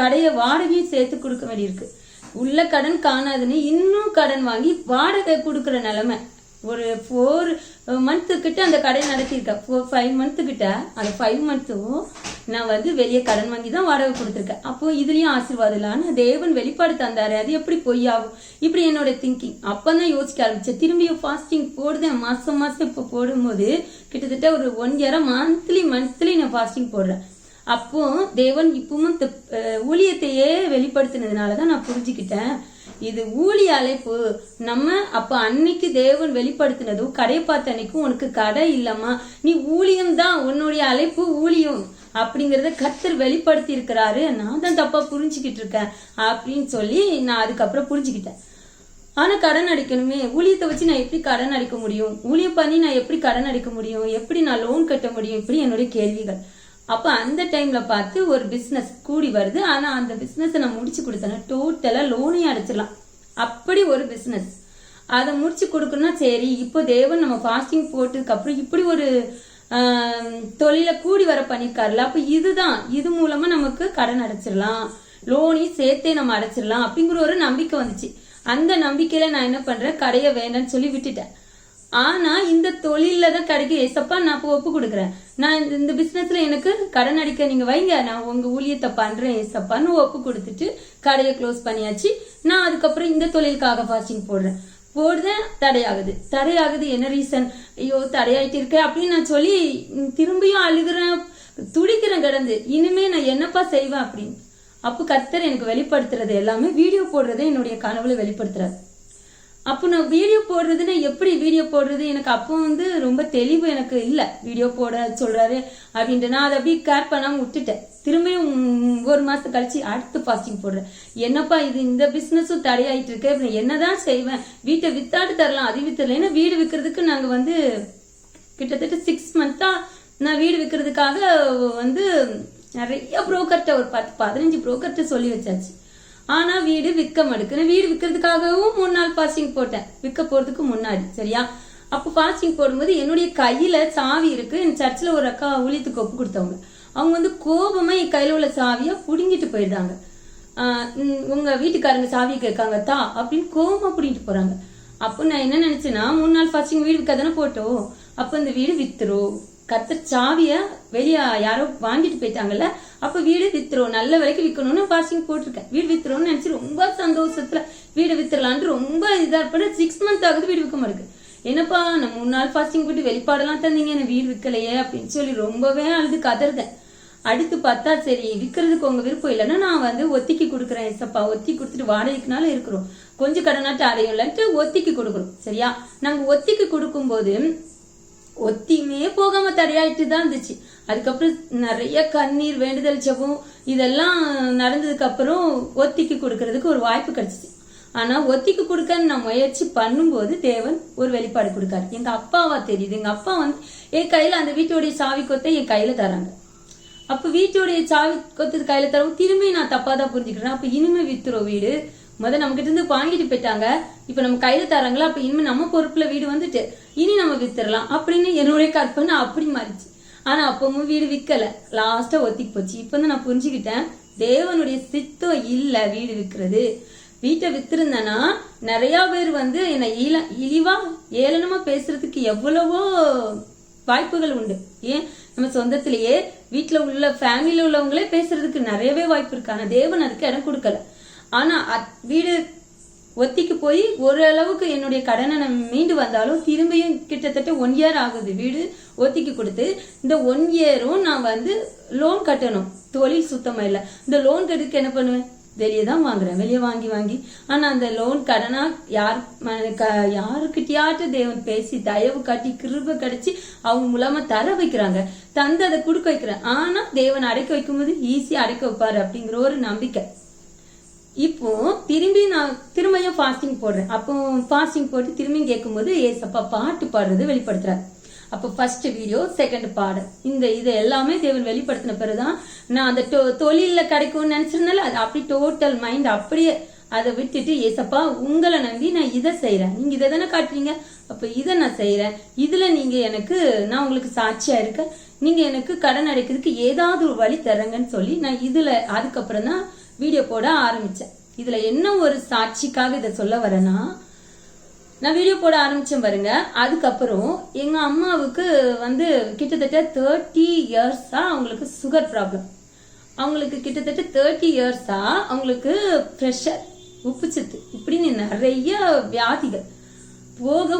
கடைய வாடகையும் சேர்த்து கொடுக்க வேண்டியிருக்கு. உள்ள கடன் காணாதுன்னு இன்னும் கடன் வாங்கி வாடகை கொடுக்கற நிலைமை. ஒரு 4 மந்த் கிட்ட அந்த கடை நடத்திருக்கேன். 5 மந்த் கிட்ட. அந்த 5 மந்த்தும் நான் வந்து வெளியே கடன் வாங்கி தான் வாடகை கொடுத்துருக்கேன். அப்போ இதுலயும் ஆசீர்வாதம் இல்லை. ஆனா தேவன் வெளிப்பாடு தந்தாரு, அது எப்படி பொய்யாகும்? இப்படி என்னோட திங்கிங். அப்பதான் யோசிக்க ஆரம்பிச்சேன். திரும்பியும் ஃபாஸ்டிங் போடுதேன். மாசம் இப்ப போடும்போது கிட்டத்தட்ட ஒரு 1 year மந்த்லி நான் ஃபாஸ்டிங் போடுறேன். அப்போ தேவன் இப்பவும் ஊழியத்தையே வெளிப்படுத்தினதுனாலதான் நான் புரிஞ்சுக்கிட்டேன், இது ஊழிய அழைப்பு. நம்ம அப்ப அன்னைக்கு தேவன் வெளிப்படுத்தினதும் கடையை பார்த்த அன்னைக்கும் உனக்கு கடை இல்லம்மா, நீ ஊழியம் தான், உன்னுடைய அழைப்பு ஊழியம் அப்படிங்கறத கர்த்தர் வெளிப்படுத்தி இருக்கிறாரு. நான் தான் தப்பா புரிஞ்சுக்கிட்டு இருக்கேன் அப்படின்னு சொல்லி நான் அதுக்கப்புறம் புரிஞ்சுக்கிட்டேன். ஆனா கடன் அடிக்கணுமே, ஊழியத்தை வச்சு நான் எப்படி கடன் அடிக்க முடியும்? ஊழியம் பண்ணி நான் எப்படி கடன் அடிக்க முடியும்? எப்படி நான் லோன் கட்ட முடியும்? இப்படி என்னுடைய கேள்விகள். அப்ப அந்த டைம்ல பார்த்து ஒரு பிசினஸ் கூடி வருது. ஆனா அந்த பிசினஸ் நான் முடிச்சு கொடுத்தேன்னா டோட்டலா லோனே அடைச்சிடலாம். அப்படி ஒரு பிசினஸ் அதை முடிச்சு கொடுக்கணும்னா சரி, இப்போ தேவன் நம்ம ஃபாஸ்டிங் போட்டதுக்கு அப்புறம் இப்படி ஒரு தொழில கூடி வர பண்ணிருக்காருல, அப்ப இதுதான், இது மூலமா நமக்கு கடன் அடைச்சிடலாம், லோனையும் சேர்த்தே நம்ம அடைச்சிடலாம் அப்படிங்கிற ஒரு நம்பிக்கை வந்துச்சு. அந்த நம்பிக்கையில நான் என்ன பண்றேன், கடையை வேண்டான்னு சொல்லி விட்டுட்டேன். ஆனா இந்த தொழில தான் கடைக்கு ஏசப்பா நான் இப்போ ஒப்பு கொடுக்குறேன், நான் இந்த பிசினஸ்ல எனக்கு கடன் அடிக்க நீங்க வைங்க, நான் உங்க ஊழியத்தை பண்றேன் ஏசப்பான்னு ஒப்பு கொடுத்துட்டு கடையை க்ளோஸ் பண்ணியாச்சு. நான் அதுக்கப்புறம் இந்த தொழிலுக்காக ஃபாஸ்டிங் போடுறேன். தடையாகுது. என்ன ரீசன்? ஐயோ தடையாயிட்டு இருக்கேன் அப்படின்னு நான் சொல்லி திரும்பியும் அழுகிறேன், துடிக்கிறேன் கடந்து. இனிமே நான் என்னப்பா செய்வேன் அப்படின்னு. அப்போ கர்த்தர் எனக்கு வெளிப்படுத்துறது எல்லாமே வீடியோ போடுறதை என்னுடைய கனவுல வெளிப்படுத்துறாரு. அப்போ நான் வீடியோ போடுறதுன்னா எப்படி வீடியோ போடுறது, எனக்கு அப்போ வந்து ரொம்ப தெளிவு எனக்கு இல்லை. வீடியோ போட சொல்றாரு அப்படின்ட்டு நான் அதை அப்படியே கேர் பண்ணாம விட்டுட்டேன். திரும்பியும் 1 மாசம் கழிச்சு அடுத்து ஃபாஸ்டிங் போடுறேன். என்னப்பா இது, இந்த பிசினஸும் தடையாயிட்டு இருக்கு, அப்புறம் என்னதான் செய்வேன்? வீட்டை வித்தாட்டு தரலாம், அது வித்தரல. ஏன்னா வீடு விற்கிறதுக்கு நாங்க வந்து கிட்டத்தட்ட 6 months நான் வீடு விற்கிறதுக்காக வந்து நிறைய புரோக்கர்ட்ட ஒரு 10-15 புரோக்கர்ட்ட சொல்லி வச்சாச்சு. ஆனா வீடு விற்க மடுக்குன்னு, வீடு விற்கிறதுக்காகவும் 3 நாள் ஃபாஸ்டிங் போட்டேன், விற்க போறதுக்கு முன்னாடி. சரியா? அப்போ ஃபாஸ்டிங் போடும்போது என்னுடைய கையில சாவி இருக்கு. என் சர்ச்சில் ஒரு அக்கா ஊழியத்துக்கு ஒப்பு கொடுத்தவங்க, அவங்க வந்து கோபமா என் கையில உள்ள சாவியா புடுங்கிட்டு போயிடுறாங்க. உங்க வீட்டுக்காரங்க சாவியை கேட்காங்க தா அப்படின்னு கோபமா புடிங்கிட்டு போறாங்க. அப்போ நான் என்ன நினைச்சேன்னா, 3 நாள் ஃபாஸ்டிங் வீடு விற்க தானே போட்டோம், அப்ப இந்த வீடு வித்துரும், கர்த்தர் சாவிய வெளியே யாரோ வாங்கிட்டு போயிட்டாங்கல்ல, அப்ப வீடு வித்துரும், நல்ல விலைக்கு விற்கணும்னு ஃபாஸ்டிங் போட்டிருக்கேன். வீடு வித்துரும்னு நினைச்சு ரொம்ப சந்தோஷத்துல வீடு வித்துடலான்ட்டு ரொம்ப இதா இருப்ப 6 months ஆகுது வீடு விற்க மாட்டேங்குது. என்னப்பா நான் 3 நாள் ஃபாஸ்டிங் போட்டு வெளிப்பாடெல்லாம் தந்தீங்க, என்ன வீடு விற்கலையே அப்படின்னு சொல்லி ரொம்பவே அழுது கதறுதேன். அடுத்து பார்த்தா சரி விற்கிறதுக்கு உங்க விருப்பம் இல்லைன்னா நான் வந்து ஒத்திக்கு கொடுக்குறேன் ஏசப்பா, ஒத்தி கொடுத்துட்டு வாடகைக்குனால இருக்கிறோம், கொஞ்சம் கடனாட்டு அடையும்லன்ட்டு ஒத்திக்கு கொடுக்குறோம். சரியா? நாங்க ஒத்திக்கு கொடுக்கும் போது ஒத்தியுமே போகாம தடையாயிட்டு தான் இருந்துச்சு. அதுக்கப்புறம் நிறைய கண்ணீர் வேண்டுதல் ஜெபம் இதெல்லாம் நடந்ததுக்கு அப்புறம் ஒத்திக்கு கொடுக்கறதுக்கு ஒரு வாய்ப்பு கிடைச்சிச்சு. ஆனா ஒத்திக்கு கொடுக்க நான் முயற்சி பண்ணும்போது தேவன் ஒரு வெளிப்பாடு கொடுக்காரு. எங்க அப்பாவா தெரியுது, எங்க அப்பா வந்து என் கையில அந்த வீட்டோடைய சாவி கொத்தை என் கையில தராங்க. அப்ப வீட்டோடைய சாவி கொத்து கையில தரவும் திரும்பி நான் தப்பாதான் புரிஞ்சுக்கிறேன். அப்ப இனிமே வித்துறோம் வீடு, நம்ம கிட்ட இருந்து வாங்கிட்டு போயிட்டாங்க, இப்ப நம்ம கையில தராங்களா, அப்ப இனிமே நம்ம பொறுப்புல வீடு வந்துட்டு இனி நம்ம வித்துறலாம் அப்படின்னு என்னுடைய கற்பனை அப்படி மாறிச்சு. ஆனா அப்பவும் வீடு விற்கல, லாஸ்டா ஒத்திக்கு போச்சு. இப்பதான் நான் புரிஞ்சுக்கிட்டேன், தேவனுடைய சித்தம் இல்ல வீடு விற்கிறது. வீட்டை வித்திருந்தேன்னா நிறைய பேர் வந்து என்னை இழிவா ஏளனமா பேசுறதுக்கு எவ்வளவோ வாய்ப்புகள் உண்டு. ஏன் நம்ம சொந்தத்திலேயே வீட்டுல உள்ள ஃபேமிலியில உள்ளவங்களே பேசுறதுக்கு நிறையவே வாய்ப்பு இருக்கு. ஆனா தேவன் அதுக்கு இடம் கொடுக்கல. ஆனா வீடு ஒத்திக்கு போய் ஓரளவுக்கு என்னுடைய கடனை நான் மீண்டு வந்தாலும் திரும்பியும் கிட்டத்தட்ட 1 year ஆகுது வீடு ஒத்திக்கு கொடுத்து. இந்த 1 yearம் நான் வந்து லோன் கட்டணும், தொழில் சுத்தமா இல்லை. இந்த லோன் கட்டுக்கு என்ன பண்ணுவேன், வெளியே தான் வாங்குறேன், வெளியே வாங்கி. ஆனா அந்த லோன் கடனா யாருக்கிட்டயாட்டு தேவன் பேசி தயவு காட்டி கிருபை கிடைச்சி அவங்க மூலமா தர வைக்கிறாங்க, தந்து அதை கொடுக்க வைக்கிறேன். ஆனா தேவன் அடைக்க வைக்கும் போது ஈஸியா அடைக்க வைப்பாரு அப்படிங்கிற ஒரு நம்பிக்கை. இப்போ நான் திரும்பியும் ஃபாஸ்டிங் போடுறேன். அப்போ ஃபாஸ்டிங் போட்டு திரும்பியும் கேட்கும் போது ஏசப்பா பாட்டு பாடுறது வெளிப்படுத்துறாரு. அப்போ ஃபர்ஸ்ட் வீடியோ, செகண்ட் பாடல், இது எல்லாமே தேவன் வெளிப்படுத்தின பிறகுதான் நான் அந்த தொழில கிடைக்கும்னு நினைச்சிருந்தால அது அப்படி டோட்டல் மைண்ட் அப்படியே அதை விட்டுட்டு ஏசப்பா உங்களை நம்பி நான் இதை செய்யறேன், நீங்க இதை தானே காட்டுறீங்க, அப்ப இதை நான் செய்யறேன், இதுல நீங்க எனக்கு நான் உங்களுக்கு சாட்சியா இருக்க, நீங்க எனக்கு கடன் அடைக்கிறதுக்கு ஏதாவது ஒரு வழி தரங்கன்னு சொல்லி நான் இதுல அதுக்கப்புறம் தான் வீடியோ போட ஆரம்பிச்சேன். இதுல என்ன ஒரு சாட்சிக்காக இதை சொல்ல வரேன்னா, நான் வீடியோ போட ஆரம்பிச்சேன் பாருங்க. அதுக்கப்புறம் எங்க அம்மாவுக்கு வந்து கிட்டத்தட்ட 30 இயர்ஸா அவங்களுக்கு சுகர் ப்ராப்ளம். அவங்களுக்கு கிட்டத்தட்ட 30 இயர்ஸா அவங்களுக்கு ப்ரெஷர், உப்புச்சத்து, இப்படின்னு நிறைய வியாதிகள் போக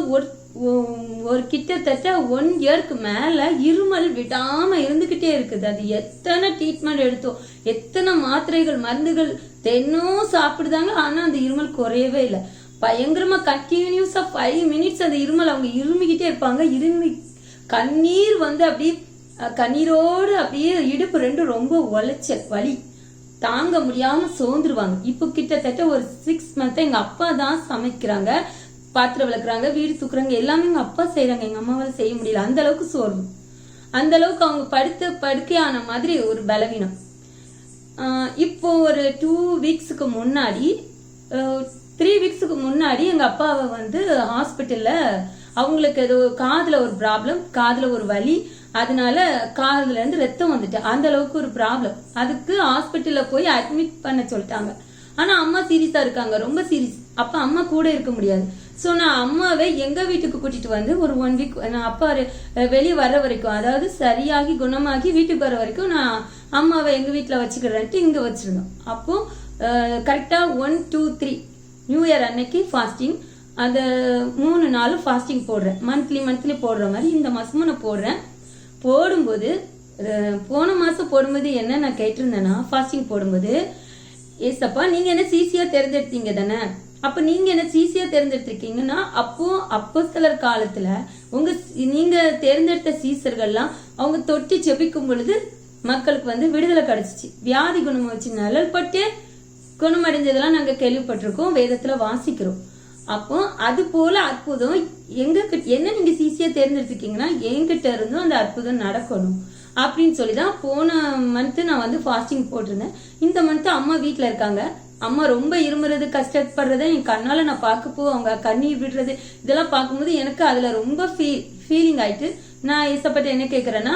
ஒரு கிட்டத்தட்ட 1 இயருக்கு மேல இருமல் விடாம இருந்துகிட்டே இருக்குது. அது எத்தனை ட்ரீட்மெண்ட் எடுத்தோம், எத்தனை மாத்திரைகள் மருந்துகள் தென்னும் சாப்பிடுதாங்க. ஆனா அந்த இருமல் குறையவே இல்லை. பயங்கரமா கண்டினியூஸா 5 மினிட்ஸ் அந்த இருமல் அவங்க இருமிக்கிட்டே இருப்பாங்க. கண்ணீர் வந்து அப்படியே கண்ணீரோடு அப்படியே இடுப்பு ரெண்டும் ரொம்ப உளைச்சல், வலி தாங்க முடியாம சோர்ந்துருவாங்க. இப்போ கிட்டத்தட்ட ஒரு 6 மந்த் எங்க அப்பா தான் சமைக்கிறாங்க, பாத்திரம் விளக்குறாங்க, வீடு தூக்குறாங்க, எல்லாமே எங்க அப்பா செய்யறாங்க. எங்க அம்மாவால செய்ய முடியல. அந்த அளவுக்கு சோர்வு, அந்த அளவுக்கு அவங்க படுக்கையான மாதிரி ஒரு பலவீனம். இப்போ ஒரு 2 வீக்ஸுக்கு முன்னாடி 3 வீக்ஸுக்கு முன்னாடி எங்க அப்பாவை வந்து ஹாஸ்பிட்டல்ல அவங்களுக்கு ஏதோ காதுல ஒரு ப்ராப்ளம், காதுல ஒரு வலி, அதனால காதுல இருந்து ரத்தம் வந்துட்டு அந்த அளவுக்கு ஒரு ப்ராப்ளம். அதுக்கு ஹாஸ்பிட்டல்ல போய் அட்மிட் பண்ண சொல்லிட்டாங்க. ஆனா அம்மா சீரியஸா இருக்காங்க, ரொம்ப சீரியஸ். அப்ப அம்மா கூட இருக்க முடியாது. சோ நான் அம்மாவை எங்க வீட்டுக்கு கூட்டிட்டு வந்து ஒரு 1 வீக் நான் அப்பா வெளியே வர்ற வரைக்கும், அதாவது சரியாகி குணமாகி வீட்டுக்கு வர வரைக்கும் நான் அம்மாவை எங்க வீட்டுல வச்சுக்கிறேன்ட்டு இங்க வச்சிருந்தோம். அப்போ கரெக்டா 1, 2, 3 நியூ இயர் அன்னைக்கு ஃபாஸ்டிங். அந்த 3 நாள் ஃபாஸ்டிங் போடுறேன். மந்த்லி போடுற மாதிரி இந்த மாசமும் நான் போடுறேன். போடும்போது போன மாசம் போடும்போது என்ன நான் கேட்டிருந்தேன்னா, ஃபாஸ்டிங் போடும்போது, ஏசப்பா நீங்க என்ன சிசியா தேர்ந்தெடுத்தீங்க தானே, அப்ப நீங்க என்ன சிசியா தேர்ந்தெடுத்திருக்கீங்கன்னா அப்போ அப்போஸ்தலர் காலத்துல நீங்க தேர்ந்தெடுத்த சீசர்கள்லாம் அவங்க தொட்டி செபிக்கும் பொழுது மக்களுக்கு வந்து விடுதலை கிடைச்சிச்சு, வியாதி குணமாச்சு, நிழல் பட்டு குணமடைஞ்சதெல்லாம் நாங்க கேள்விப்பட்டிருக்கோம், வேதத்துல வாசிக்கிறோம். அப்போ அது போல அற்புதம் என்ன நீங்க சிசியா தேர்ந்தெடுத்துக்கீங்கன்னா என்கிட்ட இருந்தும் அந்த அற்புதம் நடக்கணும் அப்படின்னு சொல்லிதான் போன மந்த் நான் வந்து ஃபாஸ்டிங் போட்டிருந்தேன். இந்த மந்த் அம்மா வீட்டுல இருக்காங்க. அம்மா ரொம்ப இருமுறது, கஷ்டப்படுறத என் கண்ணால நான் பார்க்கப்போ அவங்க கண்ணீர் விடுறது இதெல்லாம் பார்க்கும்போது எனக்கு அதுல ரொம்ப ஃபீலிங் ஆயிட்டு நான் ஏசப்பட்ட என்ன கேட்கறேன்னா,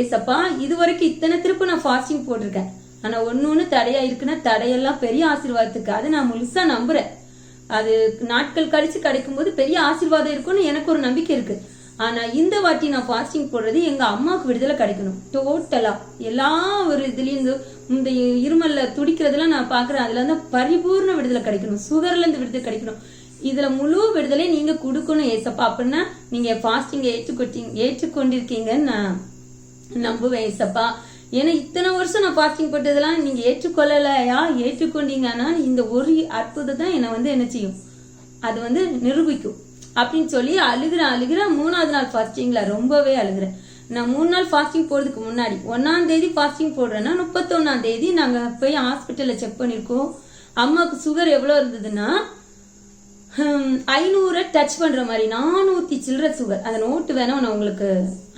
ஏசப்பா இது வரைக்கும் இத்தனை திருப்பு நான் ஃபாஸ்டிங் போட்டிருக்கேன், ஆனா ஒன்னு தடையா இருக்குன்னா தடையெல்லாம் பெரிய ஆசீர்வாதத்துக்கு, அது நான் முழுசா நம்புறேன். அது நாட்கள் கழிச்சு கிடைக்கும் போது பெரிய ஆசீர்வாதம் இருக்கும்னு எனக்கு ஒரு நம்பிக்கை இருக்கு. ஆனா இந்த வாட்டி நான் ஃபாஸ்டிங் போடுறது எங்க அம்மாவுக்கு விடுதலை கிடைக்கணும் டோட்டலா. எல்லா ஒரு இதுலயும் இந்த இருமல்ல துடிக்கிறதுலாம் நான் பாக்குறேன், அதுல இருந்து பரிபூர்ண விடுதலை கிடைக்கணும், சுகர்ல இருந்து விடுதலை கிடைக்கணும். இதுல முழு விடுதலை நீங்க கொடுக்கணும் ஏசப்பா. அப்படின்னா நீங்க ஃபாஸ்டிங் ஏற்றுக்கொண்டிருக்கீங்கன்னு நான் நம்புவேன் ஏசப்பா. ஏன்னா இத்தனை வருஷம் நான் ஃபாஸ்டிங் போட்டதெல்லாம் நீங்க ஏற்றுக்கொள்ளலையா, ஏற்றுக்கொண்டீங்கன்னா இந்த ஒரு அற்புதம் தான் என்னை வந்து என்ன செய்யும், அது வந்து நிரூபிக்கும் அப்படின்னு சொல்லி அழுகிறேன். 3ஆவது நாள் ஃபாஸ்டிங்ல ரொம்பவே அழுகிறேன். நான் 3 நாள் ஃபாஸ்டிங் போறதுக்கு முன்னாடி 1ஆம் தேதி ஃபாஸ்டிங் போடுறேன்னா 31ஆம் தேதி நாங்க போய் ஹாஸ்பிட்டல்ல செக் பண்ணிருக்கோம். அம்மாவுக்கு சுகர் எவ்வளவு இருந்ததுன்னா 500 டச் பண்ற மாதிரி 400 சில்லற சுகர். அந்த நோட்டு வேணும் நான் உங்களுக்கு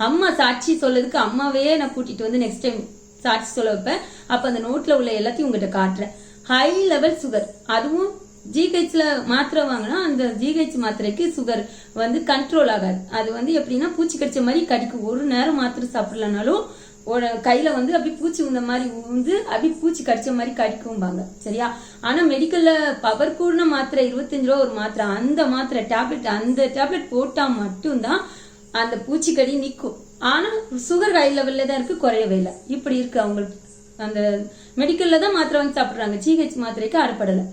அம்மா சாட்சி சொல்லதுக்கு அம்மாவே நான் கூட்டிட்டு வந்து நெக்ஸ்ட் டைம் சாட்சி சொல்ல வைப்பேன். அப்ப அந்த நோட்ல உள்ள எல்லாத்தையும் உங்ககிட்ட காட்டுறேன். ஹை லெவல் சுகர், அதுவும் ஜிஹெச்ல மாத்திரை வாங்கினா அந்த ஜிஹெச் மாத்திரைக்கு சுகர் வந்து கண்ட்ரோல் ஆகாது. அது வந்து எப்படின்னா பூச்சி கடிச்ச மாதிரி கடிக்கும். ஒரு நேரம் மாத்திரை சாப்பிடலனாலும் கையில வந்து அப்படி பூச்சி உந்த மாதிரி வந்து அப்படி பூச்சி கடிச்ச மாதிரி கடிக்கும்பாங்க, சரியா? ஆனா மெடிக்கல்ல பவர் கூடின மாத்திரை 25 ரூபா ஒரு மாத்திரை, அந்த மாத்திரை டேப்லெட், அந்த டேப்லெட் போட்டா மட்டும்தான் அந்த பூச்சிக்கடி நிக்கும். ஆனா சுகர் ஹை லெவல்ல தான் இருக்கு, குறையவே இல்லை. இப்படி இருக்கு அவங்களுக்கு. அந்த மெடிக்கல்ல தான் மாத்திரை வாங்கி சாப்பிடுறாங்க, ஜிஹெச் மாத்திரைக்கு அறுபடலை.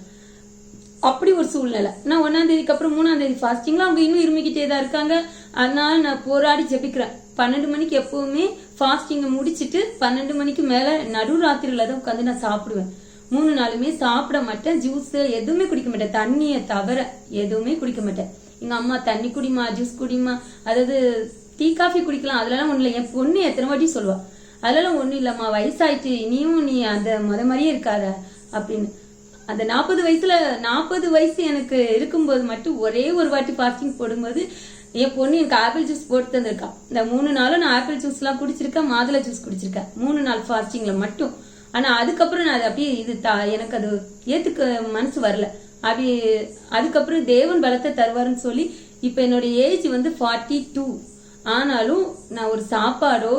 அப்படி ஒரு சூழ்நிலை. நான் 1ஆம் தேதிக்கு அப்புறம் 3ஆம் தேதி ஃபாஸ்டிங்ல அவங்க இன்னும் இருமிக்கிட்டே தான் இருக்காங்க. அதனால நான் போராடி ஜெபிக்கிறேன். 12 மணிக்கு எப்பவுமே ஃபாஸ்டிங் முடிச்சிட்டு 12 மணிக்கு மேல நடுராத்திரியில தான் உட்காந்து நான் சாப்பிடுவேன். 3 நாளுமே சாப்பிட மாட்டேன், ஜூஸ் எதுவுமே குடிக்க மாட்டேன், தண்ணியை தவிர எதுவுமே குடிக்க மாட்டேன். எங்க அம்மா தண்ணி குடிமா, ஜூஸ் குடிமா, அதாவது டீ காஃபி குடிக்கலாம், அதெல்லாம் ஒண்ணு இல்லை. என் பொண்ணு எத்தனை வாட்டி சொல்லுவா, அதெல்லாம் ஒண்ணும் இல்லம்மா, வயசாயிட்டு இனியும் நீ அந்த மாதிரியே இருக்காத அப்படின்னு. அந்த 40 வயசு எனக்கு இருக்கும்போது மட்டும் ஒரே ஒரு வாட்டி ஃபாஸ்டிங் போடும்போது என் பொண்ணு எனக்கு ஆப்பிள் ஜூஸ் போட்டு தந்திருக்கா. இந்த 3 நாளும் நான் ஆப்பிள் ஜூஸ் எல்லாம் குடிச்சிருக்கேன், மாதுளை ஜூஸ் குடிச்சிருக்கேன் 3 நாள் ஃபாஸ்டிங்ல மட்டும். ஆனா அதுக்கப்புறம் நான் அது அப்படியே எனக்கு அது ஏத்துக்க மனசு வரல. அப்படி அதுக்கப்புறம் தேவன் பலத்தை தருவாருன்னு சொல்லி இப்ப என்னோட ஏஜ் வந்து 42. ஆனாலும் நான் ஒரு சாப்பாடோ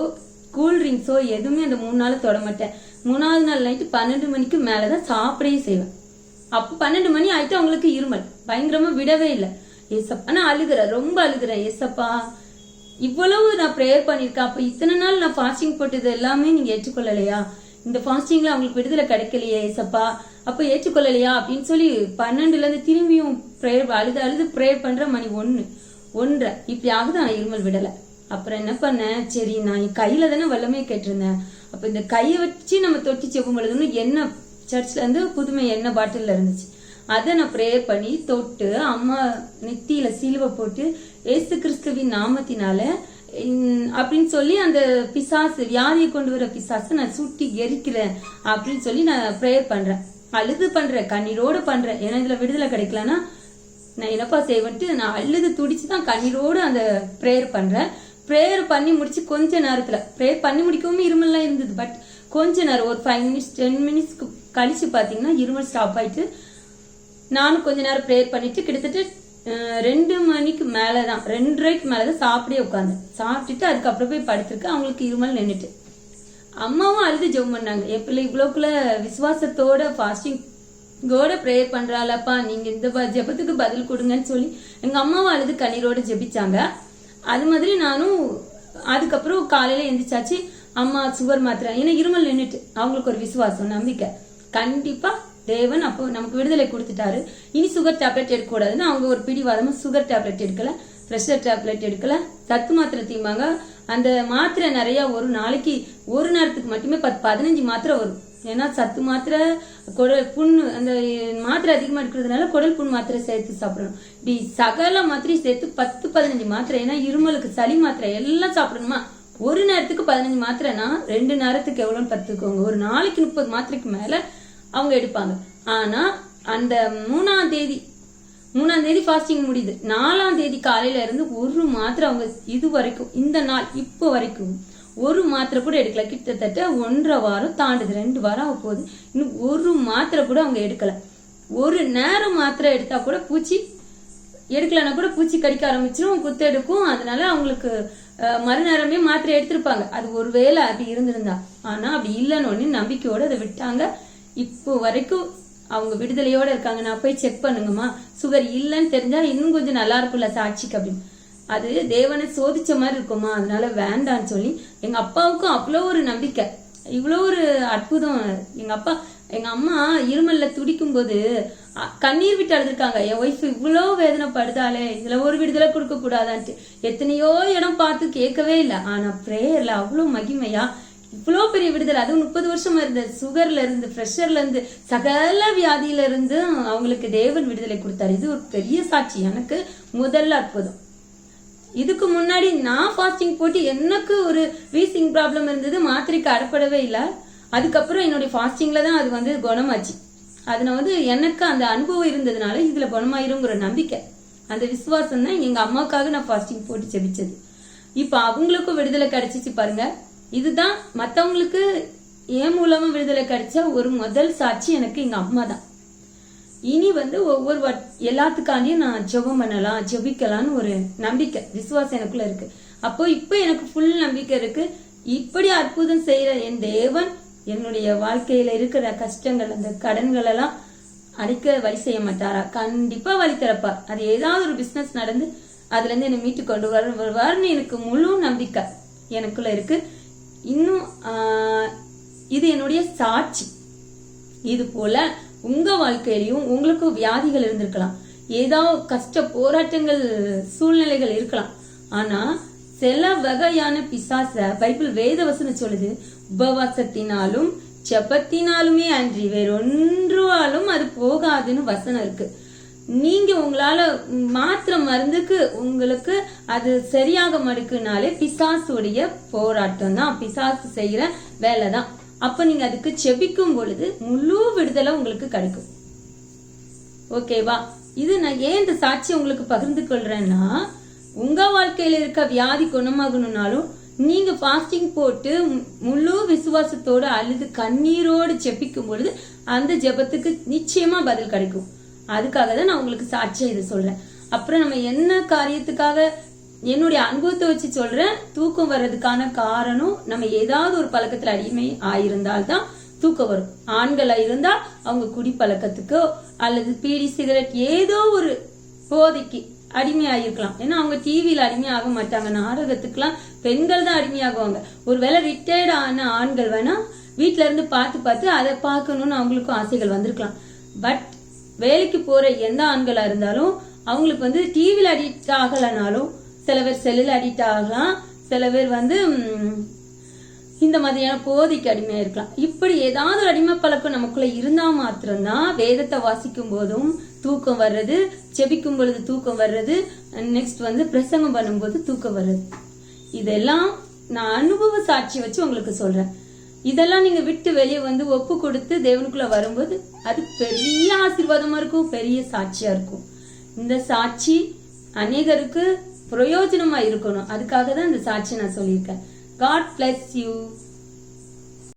கூல் ட்ரிங்க்ஸோ எதுவுமே அந்த 3 நாள் தொட மாட்டேன். 3ஆவது நாள் நைட்டு 12 மணிக்கு மேலதான் சாப்பிடவே செய்வேன். அப்ப 12 மணி ஆயிட்டு அவங்களுக்கு இருமல் பயங்கரமா விடவே இல்லை. ஏசப்பா நான் அழுகிறேன், ரொம்ப அழுகிறேன். ஏசப்பா இவ்வளவு நான் ப்ரேயர் பண்ணிருக்கேன், அப்ப இத்தனை நாள் நான் ஃபாஸ்டிங் போட்டது எல்லாமே நீங்க ஏற்றுக்கொள்ளலையா? இந்த ஃபாஸ்டிங்ல அவங்களுக்கு விடுதலை கிடைக்கலையே ஏசப்பா, அப்ப ஏற்றுக்கொள்ளலையா அப்படின்னு சொல்லி 12ல இருந்து திரும்பியும் ப்ரேயர் அழுது அழுது ப்ரேயர் பண்ற மணி 1:30 இப்படி ஆகுது. நான் இருமல் விடலை. அப்புறம் என்ன பண்ணேன், சரி நான் என் கையில தானே வல்லமே கேட்டிருந்தேன், அப்ப இந்த கையை வச்சு நம்ம தொட்டி செப்பம் பொழுதுன்னு எண்ணெய் சர்ச்ல இருந்து புதுமை எண்ணெய் பாட்டில் இருந்துச்சு, அதை நான் ப்ரேயர் பண்ணி தொட்டு அம்மா நெத்தியில சிலுவை போட்டு ஏசு கிறிஸ்துவின் நாமத்தினால அப்படின்னு சொல்லி அந்த பிசாசு, வியாதியை கொண்டு வர பிசாசு நான் சுட்டி எரிக்கிறேன் அப்படின்னு சொல்லி நான் ப்ரேயர் பண்றேன். அழுது பண்றேன், கண்ணீரோடு பண்றேன். ஏன்னா இதுல விடுதலை கிடைக்கலன்னா நான் என்னப்பா செய்வேன்ட்டு நான் அழுது துடிச்சுதான் கண்ணீரோடு அந்த ப்ரேயர் பண்றேன். ப்ரேயர் பண்ணி முடிச்சு கொஞ்ச நேரத்துல ப்ரேயர் பண்ணி முடிக்கவும் இருமல்லாம் இருந்தது. பட் கொஞ்ச நேரம் ஒரு 5 மினிட்ஸ் 10 மினிட்ஸ்க்கு கழிச்சு பாத்தீங்கன்னா இருமல் ஸ்டாப் ஆயிட்டு நானும் கொஞ்ச நேரம் ப்ரேயர் பண்ணிட்டு கிட்டத்தட்ட 2 மணிக்கு மேலதான் 2:30க்கு மேலதான் சாப்பிடே உட்காந்தேன். சாப்பிட்டுட்டு அதுக்கப்புறம் போய் படுத்திருக்கேன். அவங்களுக்கு இருமல் நின்றுட்டு அம்மாவும் அழுது ஜெபம் பண்ணாங்க. என் பிள்ளை இவ்வளோக்குள்ள விசுவாசத்தோட ஃபாஸ்டிங்கோட ப்ரேயர் பண்றாளப்பா, நீங்க இந்த ஜெபத்துக்கு பதில் கொடுங்கன்னு சொல்லி எங்க அம்மாவும் அழுது கண்ணீரோட ஜெபிச்சாங்க. அது மாதிரி நானும் அதுக்கப்புறம் காலையில எந்திரிச்சாச்சு. அம்மா சுகர் மாத்திரை, ஏன்னா இருமல் நின்றுட்டு அவங்களுக்கு ஒரு விசுவாசம் நம்பிக்கை, கண்டிப்பா தேவன் அப்போ நமக்கு விடுதலை கொடுத்துட்டாரு, இனி சுகர் டேப்லெட் எடுக்க கூடாதுன்னு அவங்க ஒரு பிடிவாதமா சுகர் டேப்லெட் எடுக்கல, பிரஷர் டேப்லெட் எடுக்கல, சத்து மாத்திரை தீம்பாங்க. அந்த மாத்திரை நிறைய ஒரு நாளைக்கு ஒரு நேரத்துக்கு மட்டுமே 10-15 மாத்திரை வரும். ஏன்னா சத்து மாத்திரை, குடல் புண்ணு, அந்த மாத்திரை அதிகமா எடுக்கிறதுனால குடல் புண் மாத்திரை சேர்த்து சாப்பிடணும். இப்படி சகல மாத்திரையும் சேர்த்து 10-15 மாத்திரை. ஏன்னா இருமலுக்கு சளி மாத்திரை எல்லாம் சாப்பிடணுமா. ஒரு நேரத்துக்கு 15 மாத்திரைனா 2 நேரத்துக்கு எவ்வளோன்னு பார்த்துக்கோங்க. ஒரு நாளைக்கு 30 மாத்திரைக்கு மேல அவங்க எடுப்பாங்க. ஆனா அந்த 3ஆம் தேதி ஃபாஸ்டிங் முடியுது. 4ஆம் தேதி காலையில இருந்து ஒரு மாத்திரை அவங்க இது வரைக்கும் இந்த நாள் இப்போ வரைக்கும் ஒரு மாத்திரை கூட எடுக்கல. கிட்டத்தட்ட 1.5 வாரம் தாண்டுது, 2 வாரம் ஆக போகுது. இன்னும் ஒரு மாத்திரை கூட அவங்க எடுக்கல. ஒரு நேரம் மாத்திரை எடுத்தா கூட பூச்சி எடுக்கலன்னா கூட பூச்சி கடிக்க ஆரம்பிச்சிடும், குத்து எடுக்கும். அதனால அவங்களுக்கு மறுநேரமே மாத்திரை எடுத்திருப்பாங்க. அது ஒருவேளை அப்படி இருந்திருந்தா. ஆனா அப்படி இல்லைன்னு நம்பிக்கையோட அதை விட்டாங்க. இப்போ வரைக்கும் அவங்க விடுதலையோட இருக்காங்க. நான் போய் செக் பண்ணுங்கம்மா, சுகர் இல்லைன்னு தெரிஞ்சா இன்னும் கொஞ்சம் நல்லா இருக்கும்ல சாட்சிக்கு அப்படின்னு. அது தேவனை சோதிச்ச மாதிரி இருக்குமா, அதனால வேண்டான்னு சொல்லி எங்க அப்பாவுக்கும் அவ்வளோ ஒரு நம்பிக்கை, இவ்வளோ ஒரு அற்புதம். எங்க அம்மா இருமல்ல துடிக்கும் போது கண்ணீர் விட்டு அழுதுருக்காங்க. என் ஒய்ஃப் இவ்வளோ வேதனைப்படுதாலே, இதுல ஒரு விடுதலை கொடுக்க கூடாதான்ட்டு எத்தனையோ இடம் பார்த்து கேட்கவே இல்லை. ஆனா பிரேயர்ல அவ்வளோ மகிமையா இவ்வளோ பெரிய விடுதலை. அதுவும் 30 வருஷமா இருந்த சுகர்ல இருந்து, பிரஷர்ல இருந்து, சகல வியாதியில இருந்து அவங்களுக்கு தேவன் விடுதலை கொடுத்தாரு. இது ஒரு பெரிய சாட்சி, எனக்கு முதல்ல அற்புதம். இதுக்கு முன்னாடி நான் ஃபாஸ்டிங் போட்டு எனக்கு ஒரு வீசிங் ப்ராப்ளம் இருந்தது, மாத்திரைக்கு அடப்படவே இல்லை. அதுக்கப்புறம் என்னுடைய ஃபாஸ்டிங்ல தான் அது குணமாச்சு. அது எனக்கு அந்த அனுபவம் இருந்ததுனால இதுல குணமாயிருங்கிற நம்பிக்கை, அந்த விசுவாசம் தான் எங்க அம்மாவுக்காக நான் ஃபாஸ்டிங் போட்டு ஜெபிச்சது. இப்ப அவங்களுக்கும் விடுதலை கிடைச்சிச்சு பாருங்க. இதுதான் மத்தவங்களுக்கு என் மூலமா விடுதலை கிடைச்ச ஒரு முதல் சாட்சி எனக்கு எங்க அம்மா தான். இனி ஒவ்வொரு எல்லாத்துக்காண்டியும் நான் ஜெபம் பண்ணலாம், ஜெபிக்கலாம்னு ஒரு நம்பிக்கை, விசுவாசம் எனக்குள்ள இருக்கு. அப்போ இப்ப எனக்கு ஃபுல் நம்பிக்கை இருக்கு. இப்படி அற்புதம் செய்யற என் தேவன் என்னுடைய வாழ்க்கையில இருக்கிற கஷ்டங்கள், அந்த கடன்கள் எல்லாம் அடிக்க வழி செய்ய மாட்டாரா? கண்டிப்பா வழி திறப்பார். அது ஏதாவது ஒரு பிசினஸ் நடந்து அதுல இருந்து என்னை மீட்டு கொண்டு வருவார்னு எனக்கு முழு நம்பிக்கை எனக்குள்ள இருக்கு. இன்னும் இது என்னுடைய சாட்சி. இது போல உங்க வாழ்க்கையிலையும் உங்களுக்கு வியாதிகள் இருந்திருக்கலாம், ஏதாவது கஷ்ட போராட்டங்கள் சூழ்நிலைகள் இருக்கலாம். ஆனா சில வகையான பிசாச பைபிள் வேதவசனம் சொல்லுது, உபவாசத்தினாலும் ஜெபத்தினாலுமே அன்றி வேறொன்றாலும் அது போகாதுன்னு வசனம் இருக்கு. நீங்க உங்களால மாத்திர மருந்துக்கு உங்களுக்கு அது சரியாக மடுக்குனாலே பிசாசுடைய போராட்டம் தான், பிசாசு செய்யற வேலைதான். அப்ப நீங்க அதுக்கு செபிக்கும் பொழுது முழு விடுதலை உங்களுக்கு கிடைக்கும். ஓகேவா? இது நான் ஏன் இந்த சாட்சி உங்களுக்கு பகிர்ந்து கொள்றேன்னா, உங்க வாழ்க்கையில இருக்க வியாதி குணமாகணும்னாலும் நீங்க ஃபாஸ்டிங் போட்டு முழு விசுவாசத்தோட அழுது கண்ணீரோடு ஜெபிக்கும் பொழுது அந்த ஜெபத்துக்கு நிச்சயமா பதில் கிடைக்கும். அதுக்காக தான் நான் உங்களுக்கு சாட்சியா இதை சொல்றேன். அப்புறம் நம்ம என்ன காரியத்துக்காக என்னுடைய அனுபவத்தை வச்சு சொல்றேன். தூக்கம் வர்றதுக்கான காரணம், நம்ம ஏதாவது ஒரு பழக்கத்துல அடிமை ஆயிருந்தால்தான் தூக்கம் வரும். ஆண்களா இருந்தா அவங்க குடி பழக்கத்துக்கோ அல்லது பீடி சிகரெட் ஏதோ ஒரு போதைக்கு அடிமையாயிருக்கலாம். ஏன்னா அவங்க டிவியில அடிமையாக மாட்டாங்க. நாடகத்துக்குலாம் பெண்கள் தான் அடிமையாகுவாங்க. ஒருவேளை ரிட்டையர்ட் ஆன ஆண்கள் வேணா வீட்டுல இருந்து பார்த்து அதை பார்க்கணும்னு அவங்களுக்கும் ஆசைகள் வந்திருக்கலாம். பட் வேலைக்கு போற எந்த ஆண்களா இருந்தாலும் அவங்களுக்கு வந்து டிவியில அடிக்ட் ஆகலனாலும், சில பேர் செல்லுல அடிக்ட் ஆகலாம், சில பேர் வந்து இந்த மாதிரியான போதைக்கு அடிமையா இருக்கலாம். இப்படி ஏதாவது ஒரு அடிமை பழக்கம் நமக்குள்ள இருந்தா மாத்திரம்தான் வேதத்தை வாசிக்கும் போதும் தூக்கம் வர்றது, செபிக்கும் பொழுது தூக்கம் வர்றது, நெக்ஸ்ட் வந்து பிரசங்கம் பண்ணும்போது தூக்கம் வர்றது. இதெல்லாம் நான் அனுபவ சாட்சி வச்சு உங்களுக்கு சொல்றேன். இதெல்லாம் நீங்க விட்டு வெளியே வந்து ஒப்பு கொடுத்து தேவனுக்குள்ள வரும்போது அது பெரிய ஆசீர்வாதமா இருக்கும், பெரிய சாட்சியா இருக்கும். இந்த சாட்சி அநேகருக்கு பிரயோஜனமா இருக்கணும். அதுக்காக தான் இந்த சாட்சி நான் சொல்லியிருக்கேன். God bless you.